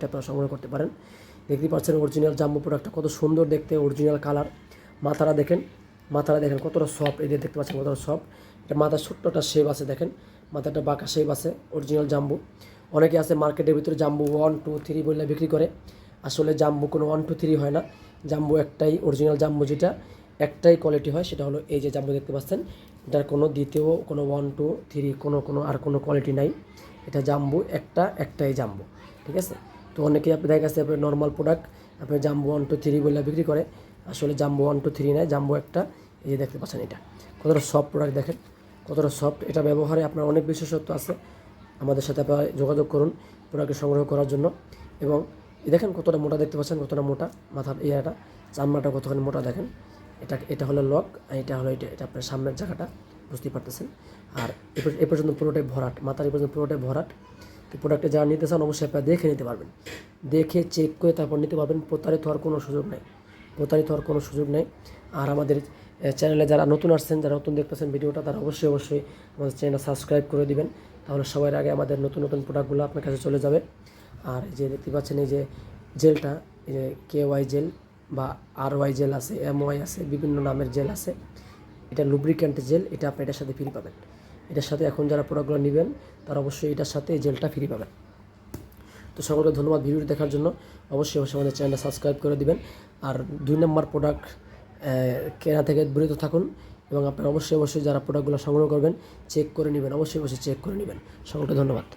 Product আপনারা সংগ্রহ করতে পারেন। দেখতে পাচ্ছেন অরিজিনাল জাম্বো প্রোডাক্টটা কত সুন্দর দেখতে, অরিজিনাল কালার। মাথাটা দেখেন কতটা সফট, এই যে দেখতে পাচ্ছেন কতটা সফট। এটা মাথার ছোট্ট একটা শেপ আছে, দেখেন মাথাটা বাঁকা শেপ আছে, অরিজিনাল জাম্বো। অনেকে আছে মার্কেটের ভিতরে জাম্বো 1 2 3 বলে বিক্রি করে, আসলে জাম্বো কোনো 1 2 3 হয় না। জাম্বো একটাই, অরিজিনাল জাম্বো যেটা একটাই কোয়ালিটি হয়, সেটা হলো এই যে জাম্বো দেখতে পাচ্ছেন। এটার কোনো দ্বিতীয় কোনো 1 2 3 আর কোনো কোয়ালিটি নাই। এটা জাম্বো একটাই জাম্বো, ঠিক আছে। তো অনেকেই আপনাদের কাছে আপনার নর্মাল প্রোডাক্ট আপনার জাম্বো 1 2 3 বলে বিক্রি করে, আসলে জাম্বো 1 2 3 নয়, জাম্বো একটা। এই যে দেখতে পাচ্ছেন এটা কতটা সফট প্রোডাক্ট, দেখেন কতটা সফট। এটা ব্যবহারে আপনার অনেক বিশেষত্ব আছে। আমাদের সাথে আপনারা যোগাযোগ করুন প্রোডাক্ট সংগ্রহ করার জন্য। এবং দেখেন কতটা মোটা দেখতে পাচ্ছেন, কতটা মোটা মাথার এটা চামড়াটা কতখানি মোটা দেখেন। এটা হলো লক, এটা হলো এটা আপনার সামনের জায়গাটা, বুঝতেই পারতেছেন। আর এ পর্যন্ত পুরোটাই ভরাট, মাথার এ পর্যন্ত পুরোটাই ভরাট। তো প্রোডাক্টে যারা নিতে চান অবশ্যই আপনারা দেখে নিতে পারবেন, দেখে চেক করে তারপর নিতে পারবেন। প্রতারিত হওয়ার কোনো সুযোগ নেই। আর আমাদের চ্যানেলে যারা নতুন আসছেন, যারা নতুন দেখতেছেন ভিডিওটা, তারা অবশ্যই আমাদের চ্যানেল সাবস্ক্রাইব করে দিবেন, তাহলে সবার আগে আমাদের নতুন প্রোডাক্টগুলো আপনার কাছে চলে যাবে। আর এই যে দেখতে পাচ্ছেন এই যে জেলটা, এই যে KY জেল বা RY জেল আছে, MY আছে, বিভিন্ন নামের জেল আছে। এটা লুব্রিক্যান্ট জেল, এটা আপনি এটার সাথে ফ্রি পাবেন। এটার সাথে এখন যারা প্রোডাক্টগুলো নেবেন তারা অবশ্যই এটার সাথে এই জেলটা ফ্রি পাবেন। তো সকলকে ধন্যবাদ ভিডিওটি দেখার জন্য। অবশ্যই আমাদের চ্যানেলটা সাবস্ক্রাইব করে দিবেন। আর 2 নম্বর প্রোডাক্ট কেনা থেকে বিরত থাকুন। এবং আপনারা অবশ্যই যারা প্রোডাক্টগুলো সংগ্রহ করবেন চেক করে নেবেন, অবশ্যই চেক করে নেবেন। সকলকে ধন্যবাদ।